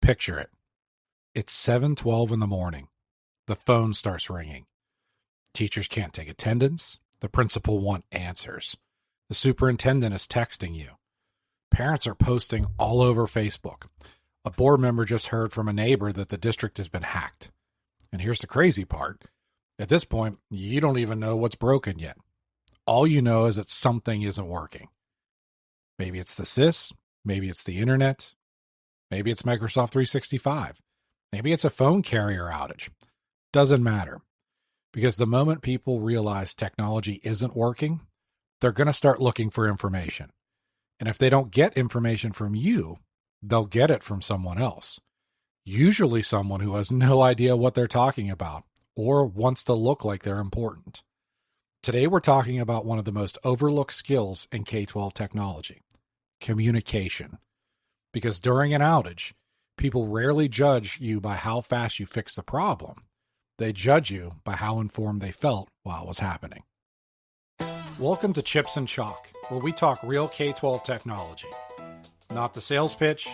Picture it. It's 7:12 in the morning. The phone starts ringing. Teachers can't take attendance. The principal wants answers. The superintendent is texting you. Parents are posting all over Facebook. A board member just heard from a neighbor that the district has been hacked. And here's the crazy part. At this point, you don't even know what's broken yet. All you know is that something isn't working. Maybe it's the sys, maybe it's the internet, maybe it's Microsoft 365, maybe it's a phone carrier outage. Doesn't matter. Because the moment people realize technology isn't working, they're going to start looking for information. And if they don't get information from you, they'll get it from someone else. Usually someone who has no idea what they're talking about or wants to look like they're important. Today we're talking about one of the most overlooked skills in K-12 technology, communication. Because during an outage, people rarely judge you by how fast you fix the problem. They judge you by how informed they felt while it was happening. Welcome to Chips and Chalk, where we talk real K-12 technology. Not the sales pitch,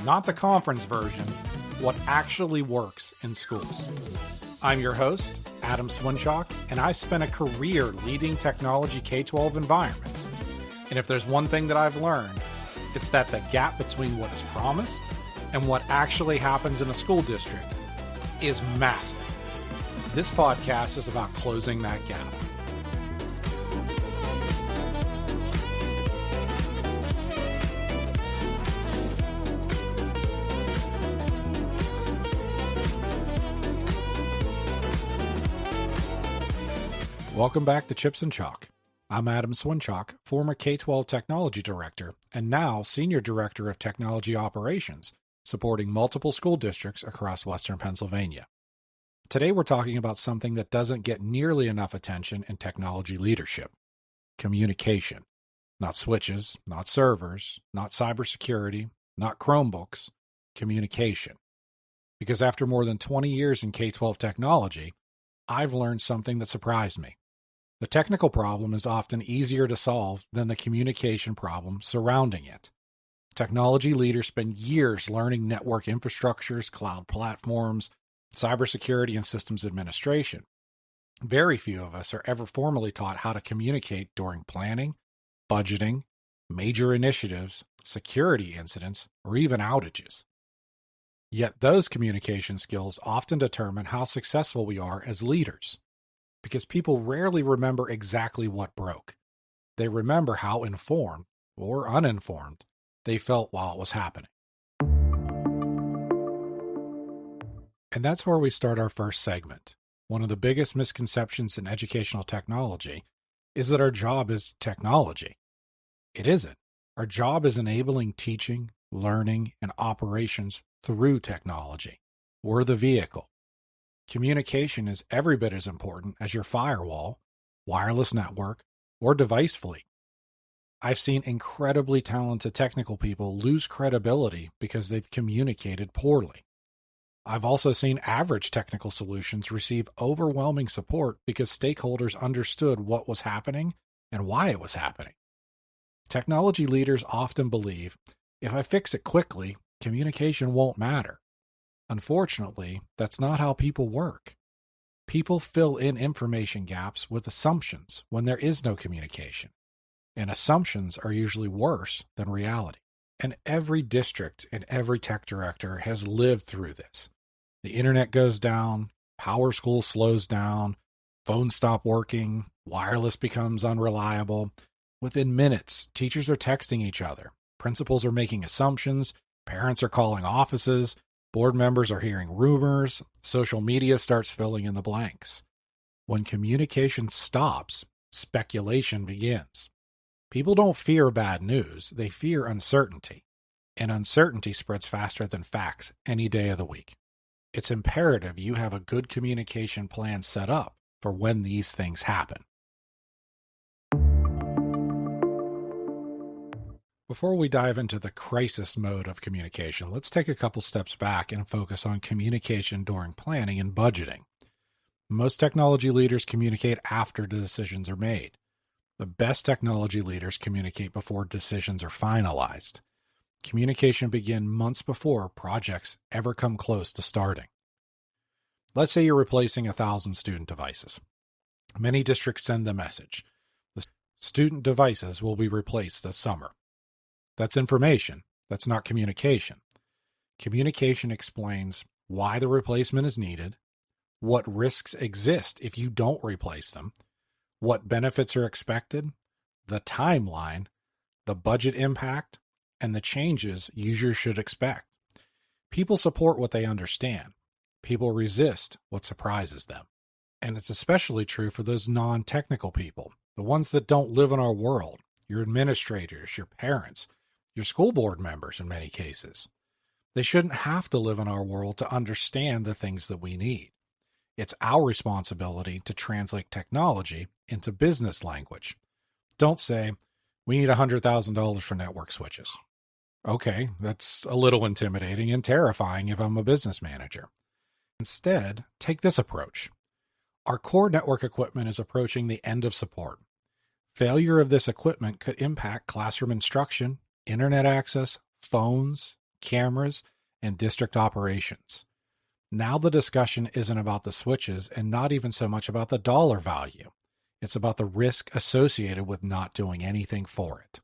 not the conference version, what actually works in schools. I'm your host, Adam Swinchock, and I spent a career leading technology K-12 environments. And if there's one thing that I've learned, it's that the gap between what is promised and what actually happens in a school district is massive. This podcast is about closing that gap. Welcome back to Chips and Chalk. I'm Adam Swinchock, former K-12 Technology Director and now Senior Director of Technology Operations, supporting multiple school districts across Western Pennsylvania. Today we're talking about something that doesn't get nearly enough attention in technology leadership: communication. Not switches, not servers, not cybersecurity, not Chromebooks, communication. Because after more than 20 years in K-12 technology, I've learned something that surprised me. The technical problem is often easier to solve than the communication problem surrounding it. Technology leaders spend years learning network infrastructures, cloud platforms, cybersecurity, and systems administration. Very few of us are ever formally taught how to communicate during planning, budgeting, major initiatives, security incidents, or even outages. Yet those communication skills often determine how successful we are as leaders, because people rarely remember exactly what broke. They remember how informed or uninformed they felt while it was happening. And that's where we start our first segment. One of the biggest misconceptions in educational technology is that our job is technology. It isn't. Our job is enabling teaching, learning, and operations through technology. We're the vehicle. Communication is every bit as important as your firewall, wireless network, or device fleet. I've seen incredibly talented technical people lose credibility because they've communicated poorly. I've also seen average technical solutions receive overwhelming support because stakeholders understood what was happening and why it was happening. Technology leaders often believe, if I fix it quickly, communication won't matter. Unfortunately, that's not how people work. People fill in information gaps with assumptions when there is no communication, and assumptions are usually worse than reality. And every district and every tech director has lived through this. The internet goes down, power school slows down, phones stop working, wireless becomes unreliable. Within minutes, teachers are texting each other, principals are making assumptions, parents are calling offices, board members are hearing rumors, social media starts filling in the blanks. When communication stops, speculation begins. People don't fear bad news, they fear uncertainty. And uncertainty spreads faster than facts any day of the week. It's imperative you have a good communication plan set up for when these things happen. Before we dive into the crisis mode of communication, let's take a couple steps back and focus on communication during planning and budgeting. Most technology leaders communicate after the decisions are made. The best technology leaders communicate before decisions are finalized. Communication begins months before projects ever come close to starting. Let's say you're replacing 1,000 student devices. Many districts send the message. The student devices will be replaced this summer. That's information. That's not communication. Communication explains why the replacement is needed, what risks exist if you don't replace them, what benefits are expected, the timeline, the budget impact, and the changes users should expect. People support what they understand. People resist what surprises them. And it's especially true for those non-technical people, the ones that don't live in our world, your administrators, your parents, your school board members in many cases. They shouldn't have to live in our world to understand the things that we need. It's our responsibility to translate technology into business language. Don't say, we need $100,000 for network switches. Okay, that's a little intimidating and terrifying if I'm a business manager. Instead, take this approach. Our core network equipment is approaching the end of support. Failure of this equipment could impact classroom instruction, internet access, phones, cameras, and district operations. Now the discussion isn't about the switches and not even so much about the dollar value. It's about the risk associated with not doing anything for it.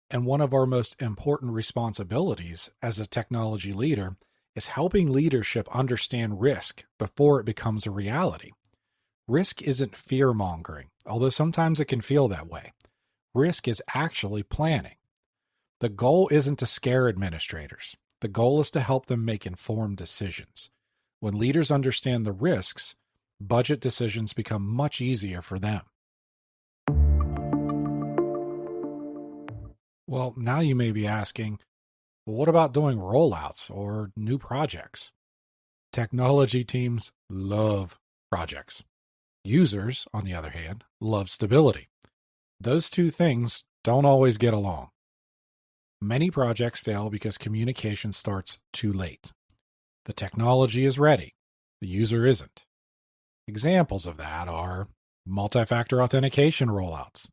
And one of our most important responsibilities as a technology leader is helping leadership understand risk before it becomes a reality. Risk isn't fear-mongering, although sometimes it can feel that way. Risk is actually planning. The goal isn't to scare administrators. The goal is to help them make informed decisions. When leaders understand the risks, budget decisions become much easier for them. Well, now you may be asking, well, what about doing rollouts or new projects? Technology teams love projects. Users, on the other hand, love stability. Those two things don't always get along. Many projects fail because communication starts too late. The technology is ready. The user isn't. Examples of that are multi-factor authentication rollouts,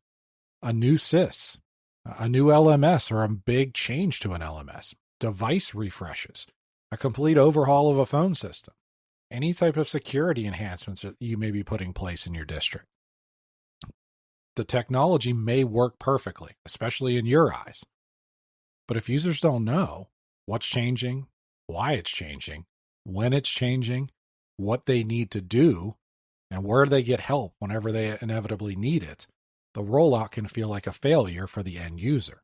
a new SIS, a new LMS or a big change to an LMS, device refreshes, a complete overhaul of a phone system, any type of security enhancements that you may be putting in place in your district. The technology may work perfectly, especially in your eyes. But if users don't know what's changing, why it's changing, when it's changing, what they need to do, and where they get help whenever they inevitably need it, the rollout can feel like a failure for the end user.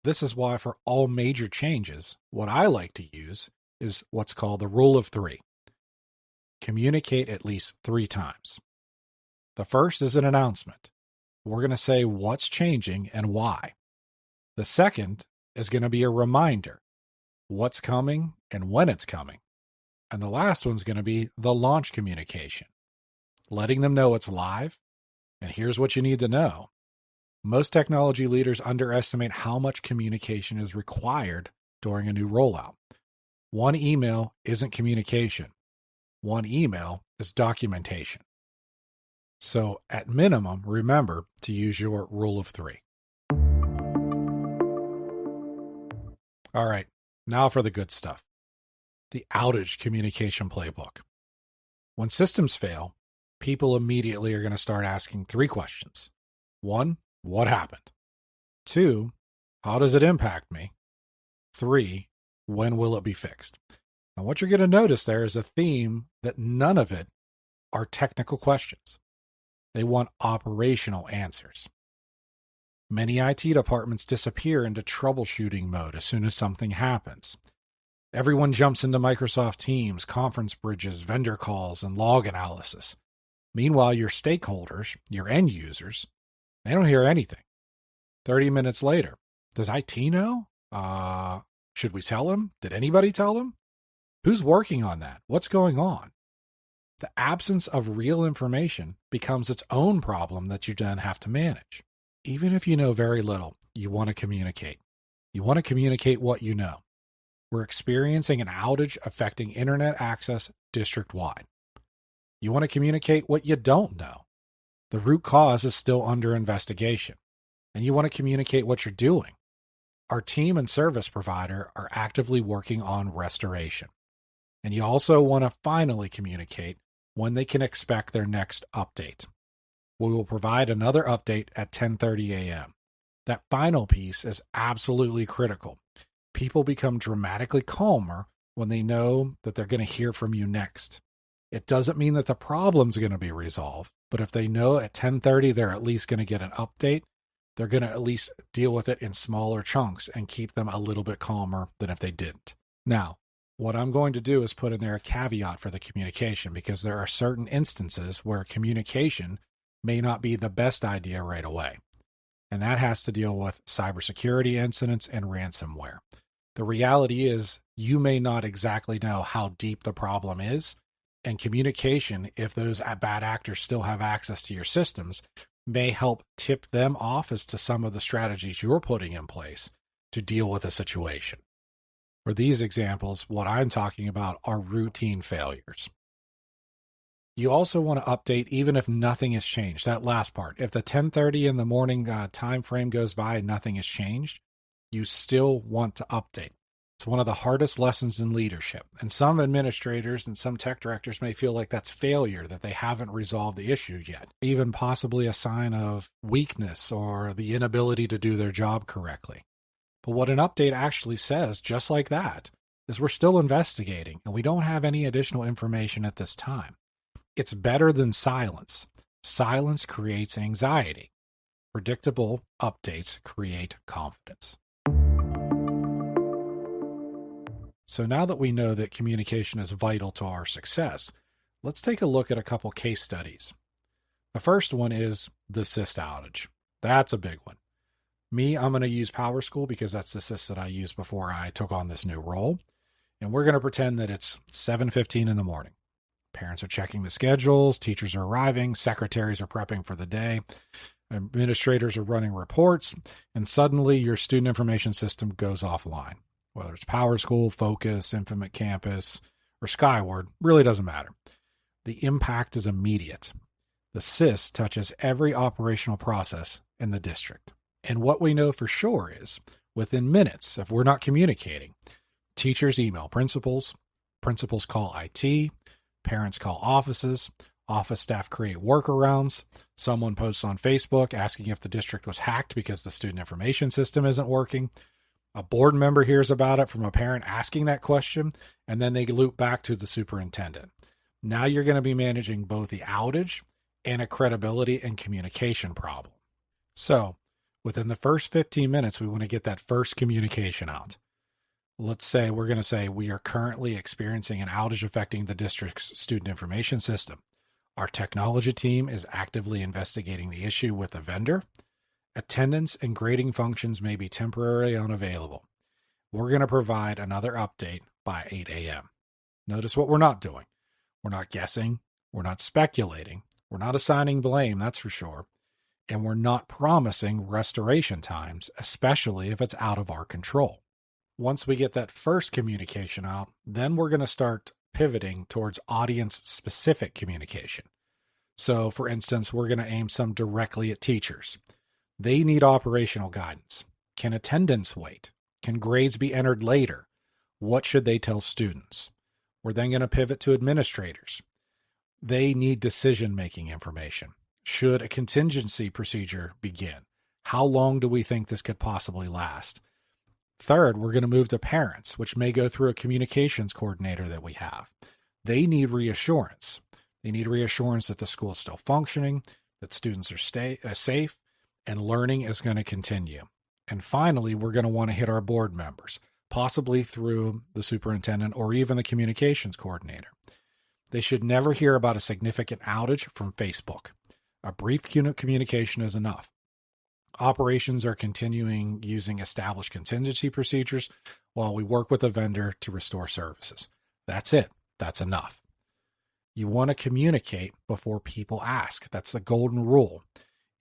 This is why for all major changes, what I like to use is what's called the rule of 3. Communicate at least 3 times. The first is an announcement. We're going to say what's changing and why. The second is going to be a reminder, what's coming and when it's coming. And the last one's going to be the launch communication, letting them know it's live, and here's what you need to know. Most technology leaders underestimate how much communication is required during a new rollout. One email isn't communication. One email is documentation. So at minimum, remember to use your rule of 3. All right, now for the good stuff. The outage communication playbook. When systems fail, people immediately are going to start asking 3 questions. 1, what happened? 2, how does it impact me? 3, when will it be fixed? And what you're going to notice there is a theme that none of it are technical questions. They want operational answers. Many IT departments disappear into troubleshooting mode as soon as something happens. Everyone jumps into Microsoft Teams, conference bridges, vendor calls, and log analysis. Meanwhile, your stakeholders, your end users, they don't hear anything. 30 minutes later, does IT know? Should we tell them? Did anybody tell them? Who's working on that? What's going on? The absence of real information becomes its own problem that you then have to manage. Even if you know very little, you want to communicate. You want to communicate what you know. We're experiencing an outage affecting internet access district-wide. You want to communicate what you don't know. The root cause is still under investigation. And you want to communicate what you're doing. our team and service provider are actively working on restoration. And you also want to finally communicate when they can expect their next update. We will provide another update at 10:30 a.m. That final piece is absolutely critical. People become dramatically calmer when they know that they're going to hear from you next. It doesn't mean that the problem's going to be resolved, but if they know at 10:30 they're at least going to get an update, they're going to at least deal with it in smaller chunks and keep them a little bit calmer than if they didn't. Now, what I'm going to do is put in there a caveat for the communication, because there are certain instances where communication may not be the best idea right away. And that has to deal with cybersecurity incidents and ransomware. The reality is you may not exactly know how deep the problem is, and communication, if those bad actors still have access to your systems, may help tip them off as to some of the strategies you're putting in place to deal with a situation. For these examples, what I'm talking about are routine failures. You also want to update even if nothing has changed. That last part. If the 10:30 in the morning time frame goes by and nothing has changed, you still want to update. It's one of the hardest lessons in leadership. And some administrators and some tech directors may feel like that's failure, that they haven't resolved the issue yet, even possibly a sign of weakness or the inability to do their job correctly. But what an update actually says, just like that, is we're still investigating and we don't have any additional information at this time. It's better than silence. Silence creates anxiety. Predictable updates create confidence. So now that we know that communication is vital to our success, let's take a look at a couple case studies. The first one is the SIS outage. That's a big one. I'm going to use PowerSchool because that's the SIS that I used before I took on this new role. And we're going to pretend that it's 7:15 in the morning. Parents are checking the schedules, teachers are arriving, secretaries are prepping for the day, administrators are running reports, and suddenly your student information system goes offline. Whether it's PowerSchool, Focus, Infinite Campus, or Skyward, really doesn't matter. The impact is immediate. The SIS touches every operational process in the district. And what we know for sure is, within minutes, if we're not communicating, teachers email principals, principals call IT, parents call offices, office staff create workarounds, someone posts on Facebook asking if the district was hacked because the student information system isn't working. A board member hears about it from a parent asking that question, and then they loop back to the superintendent. Now you're going to be managing both the outage and a credibility and communication problem. So, within the first 15 minutes, we want to get that first communication out. Let's say we're going to say we are currently experiencing an outage affecting the district's student information system. Our technology team is actively investigating the issue with the vendor. Attendance and grading functions may be temporarily unavailable. We're going to provide another update by 8 a.m. Notice what we're not doing. We're not guessing. We're not speculating. We're not assigning blame, that's for sure. And we're not promising restoration times, especially if it's out of our control. Once we get that first communication out, then we're going to start pivoting towards audience-specific communication. So, for instance, we're going to aim some directly at teachers. They need operational guidance. Can attendance wait? Can grades be entered later? What should they tell students? We're then going to pivot to administrators. They need decision-making information. Should a contingency procedure begin? How long do we think this could possibly last? Third, we're going to move to parents, which may go through a communications coordinator that we have. They need reassurance. They need reassurance that the school is still functioning, that students are safe, and learning is going to continue. And finally, we're going to want to hit our board members, possibly through the superintendent or even the communications coordinator. They should never hear about a significant outage from Facebook. A brief communication is enough. Operations are continuing using established contingency procedures while we work with a vendor to restore services. That's it. That's enough. You want to communicate before people ask. That's the golden rule.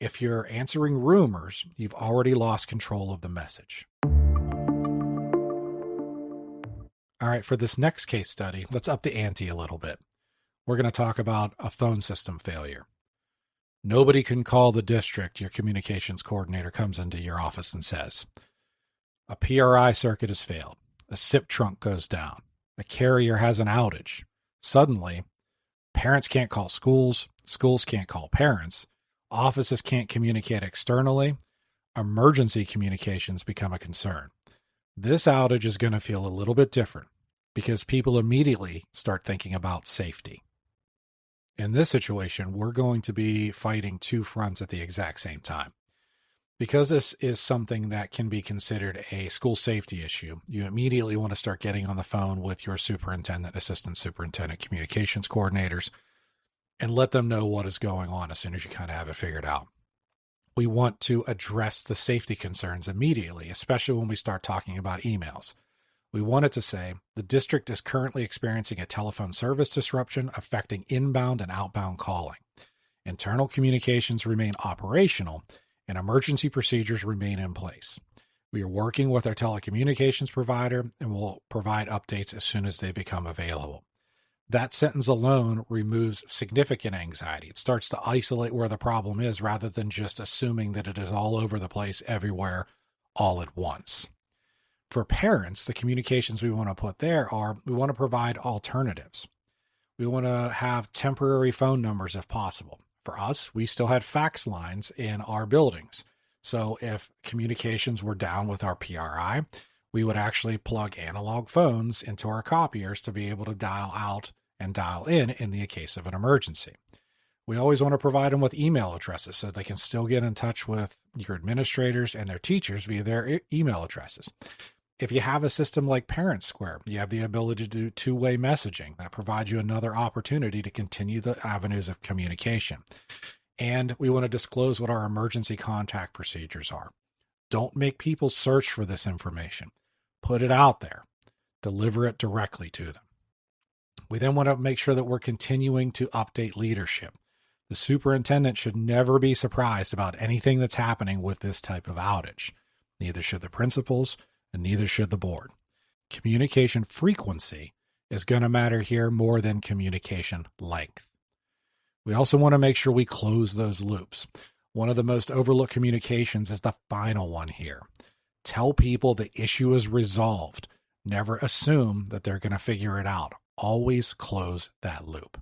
If you're answering rumors, you've already lost control of the message. All right, for this next case study, let's up the ante a little bit. We're going to talk about a phone system failure. Nobody can call the district. Your communications coordinator comes into your office and says, A PRI circuit has failed. A SIP trunk goes down. A carrier has an outage. Suddenly, parents can't call schools. Schools can't call parents. Offices can't communicate externally. Emergency communications become a concern. This outage is going to feel a little bit different because people immediately start thinking about safety. In this situation, we're going to be fighting two fronts at the exact same time. Because this is something that can be considered a school safety issue, you immediately want to start getting on the phone with your superintendent, assistant superintendent, communications coordinators, and let them know what is going on as soon as you kind of have it figured out. We want to address the safety concerns immediately, especially when we start talking about emails. We wanted to say the district is currently experiencing a telephone service disruption affecting inbound and outbound calling. Internal communications remain operational and emergency procedures remain in place. We are working with our telecommunications provider and will provide updates as soon as they become available. That sentence alone removes significant anxiety. It starts to isolate where the problem is rather than just assuming that it is all over the place, everywhere, all at once. For parents, the communications we want to put there are we want to provide alternatives. We want to have temporary phone numbers if possible. For us, we still had fax lines in our buildings. So if communications were down with our PRI, we would actually plug analog phones into our copiers to be able to dial out and dial in the case of an emergency. We always want to provide them with email addresses so they can still get in touch with your administrators and their teachers via their email addresses. If you have a system like Parent Square, you have the ability to do two-way messaging. That provides you another opportunity to continue the avenues of communication. And we want to disclose what our emergency contact procedures are. Don't make people search for this information. Put it out there. Deliver it directly to them. We then want to make sure that we're continuing to update leadership. The superintendent should never be surprised about anything that's happening with this type of outage. Neither should the principals, and neither should the board. Communication frequency is going to matter here more than communication length. We also want to make sure we close those loops. One of the most overlooked communications is the final one here. Tell people the issue is resolved. Never assume that they're going to figure it out. Always close that loop.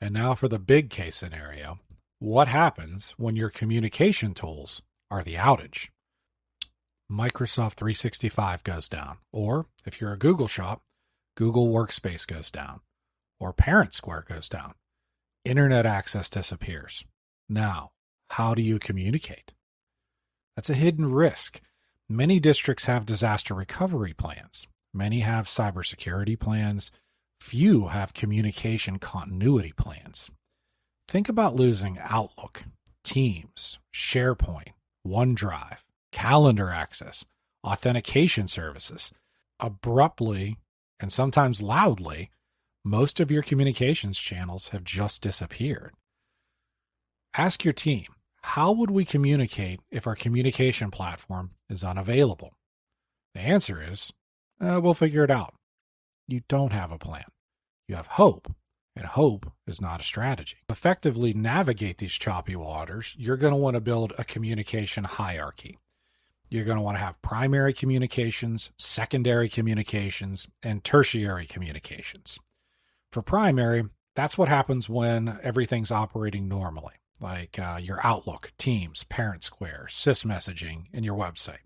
And now for the big case scenario. What happens when your communication tools are the outage? Microsoft 365 goes down. Or if you're a Google shop, Google Workspace goes down. Or Parent Square goes down. Internet access disappears. Now, how do you communicate? That's a hidden risk. Many districts have disaster recovery plans. Many have cybersecurity plans. Few have communication continuity plans. Think about losing Outlook, Teams, SharePoint, OneDrive, calendar access, authentication services. Abruptly, and sometimes loudly, most of your communications channels have just disappeared. Ask your team, how would we communicate if our communication platform is unavailable? The answer is, we'll figure it out. You don't have a plan. You have hope, and hope is not a strategy. To effectively navigate these choppy waters, you're going to want to build a communication hierarchy. You're going to want to have primary communications, secondary communications, and tertiary communications. For primary, that's what happens when everything's operating normally, like your Outlook, Teams, Parent Square, sys messaging, and your website.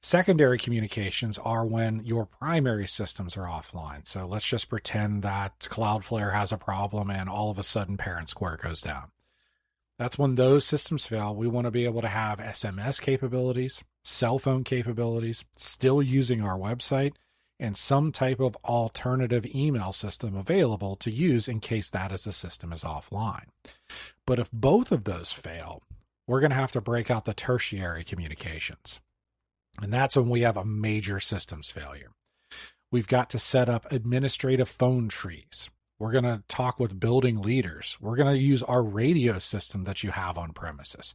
Secondary communications are when your primary systems are offline. So let's just pretend that Cloudflare has a problem and all of a sudden Parent Square goes down. That's when those systems fail. We want to be able to have SMS capabilities, cell phone capabilities, still using our website, and some type of alternative email system available to use in case that is the system is offline. But if both of those fail, we're going to have to break out the tertiary communications. And that's when we have a major systems failure. We've got to set up administrative phone trees. We're going to talk with building leaders. We're going to use our radio system that you have on premises.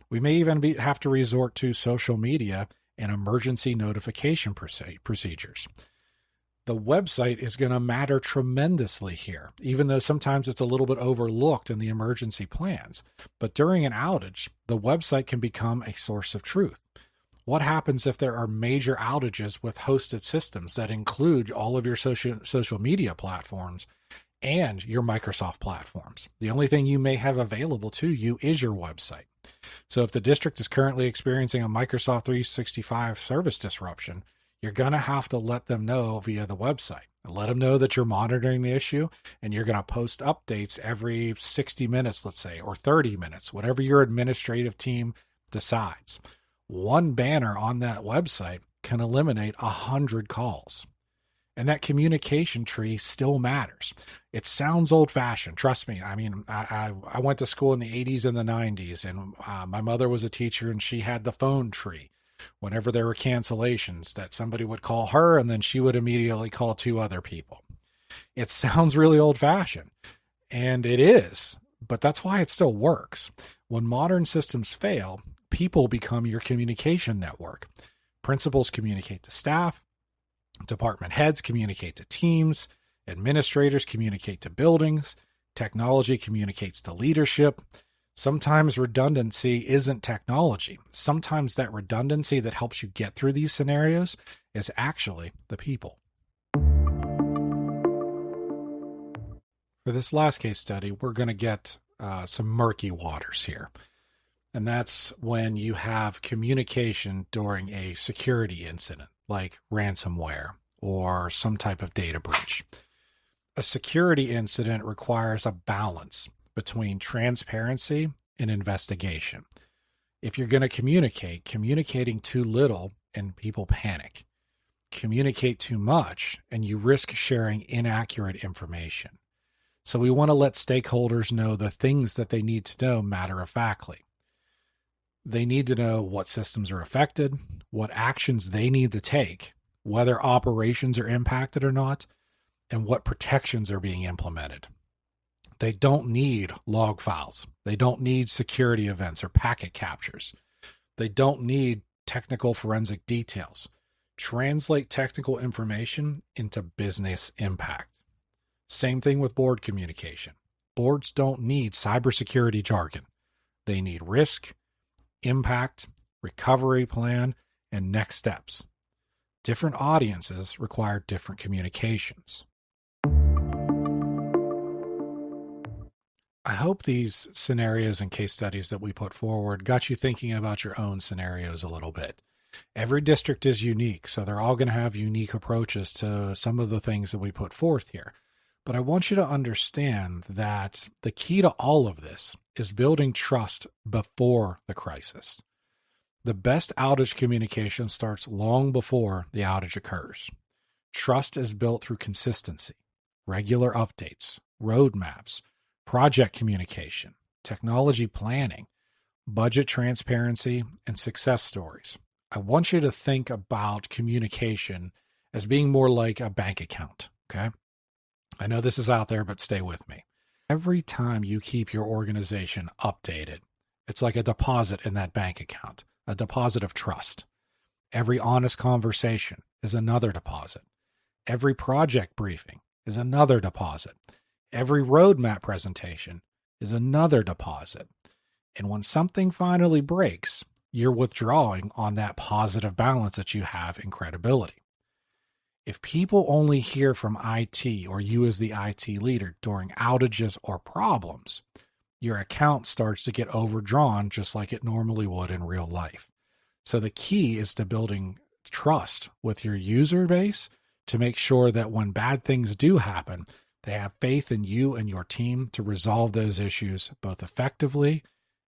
We may even have to resort to social media and emergency notification procedures. The website is going to matter tremendously here, even though sometimes it's a little bit overlooked in the emergency plans. But during an outage, the website can become a source of truth. What happens if there are major outages with hosted systems that include all of your social media platforms and your Microsoft platforms? The only thing you may have available to you is your website. So if the district is currently experiencing a Microsoft 365 service disruption, you're going to have to let them know via the website. Let them know that you're monitoring the issue, and you're going to post updates every 60 minutes, let's say, or 30 minutes, whatever your administrative team decides. One banner on that website can eliminate 100 calls. And that communication tree still matters. It sounds old-fashioned. Trust me. I mean, I went to school in the 80s and the 90s, and my mother was a teacher, and she had the phone tree. Whenever there were cancellations, that somebody would call her, and then she would immediately call 2 other people. It sounds really old-fashioned, and it is, but that's why it still works. When modern systems fail, people become your communication network. Principals communicate to staff. Department heads communicate to teams. Administrators communicate to buildings. Technology communicates to leadership. Sometimes redundancy isn't technology. Sometimes that redundancy that helps you get through these scenarios is actually the people. For this last case study, we're going to get some murky waters here. And that's when you have communication during a security incident, like ransomware or some type of data breach. A security incident requires a balance between transparency and investigation. If you're going to communicating too little and people panic. Communicate too much and you risk sharing inaccurate information. So we want to let stakeholders know the things that they need to know matter-of-factly. They need to know what systems are affected, what actions they need to take, whether operations are impacted or not, and what protections are being implemented. They don't need log files. They don't need security events or packet captures. They don't need technical forensic details. Translate technical information into business impact. Same thing with board communication. Boards don't need cybersecurity jargon. They need risk, impact, recovery plan, and next steps. Different audiences require different communications. I hope these scenarios and case studies that we put forward got you thinking about your own scenarios a little bit. Every district is unique, so they're all going to have unique approaches to some of the things that we put forth here. But I want you to understand that the key to all of this is building trust before the crisis. The best outage communication starts long before the outage occurs. Trust is built through consistency, regular updates, roadmaps, project communication, technology planning, budget transparency, and success stories. I want you to think about communication as being more like a bank account, okay? I know this is out there, but stay with me. Every time you keep your organization updated, it's like a deposit in that bank account, a deposit of trust. Every honest conversation is another deposit. Every project briefing is another deposit. Every roadmap presentation is another deposit. And when something finally breaks, you're withdrawing on that positive balance that you have in credibility. If people only hear from IT or you as the IT leader during outages or problems, your account starts to get overdrawn just like it normally would in real life. So the key is to building trust with your user base to make sure that when bad things do happen, they have faith in you and your team to resolve those issues both effectively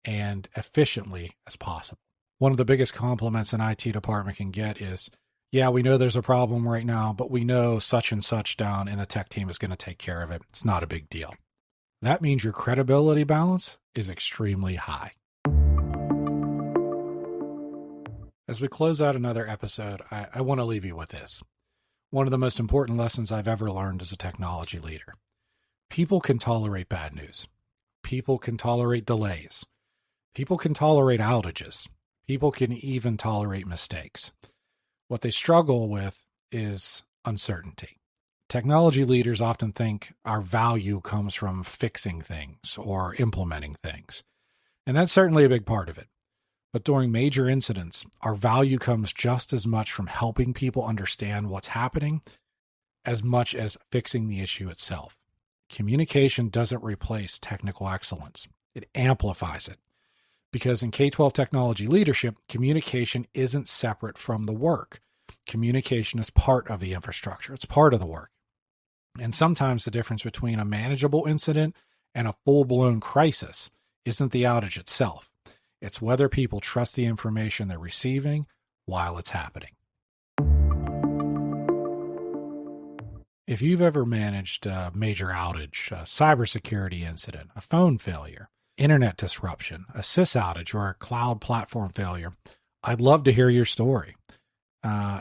and efficiently as possible. One of the biggest compliments an IT department can get is, yeah, we know there's a problem right now, but we know such and such down and the tech team is going to take care of it. It's not a big deal. That means your credibility balance is extremely high. As we close out another episode, I want to leave you with this. One of the most important lessons I've ever learned as a technology leader. People can tolerate bad news. People can tolerate delays. People can tolerate outages. People can even tolerate mistakes. What they struggle with is uncertainty. Technology leaders often think our value comes from fixing things or implementing things. And that's certainly a big part of it. But during major incidents, our value comes just as much from helping people understand what's happening as much as fixing the issue itself. Communication doesn't replace technical excellence. It amplifies it. Because in K-12 technology leadership, communication isn't separate from the work. Communication is part of the infrastructure. It's part of the work. And sometimes the difference between a manageable incident and a full-blown crisis isn't the outage itself. It's whether people trust the information they're receiving while it's happening. If you've ever managed a major outage, a cybersecurity incident, a phone failure, internet disruption, a sys outage, or a cloud platform failure, I'd love to hear your story.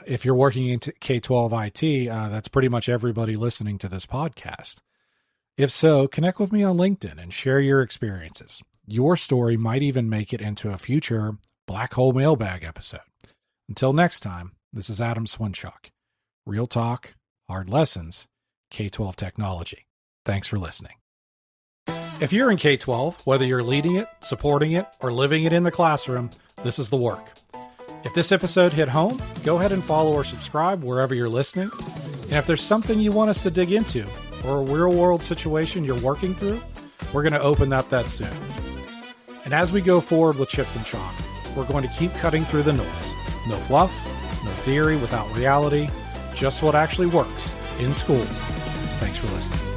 If you're working in K-12 IT, that's pretty much everybody listening to this podcast. If so, connect with me on LinkedIn and share your experiences. Your story might even make it into a future Black Hole Mailbag episode. Until next time, this is Adam Swinchock. Real talk, hard lessons, K-12 technology. Thanks for listening. If you're in K-12, whether you're leading it, supporting it, or living it in the classroom, this is the work. If this episode hit home, go ahead and follow or subscribe wherever you're listening. And if there's something you want us to dig into or a real-world situation you're working through, we're going to open up that soon. And as we go forward with Chips and Chalk, we're going to keep cutting through the noise. No fluff, no theory without reality, just what actually works in schools. Thanks for listening.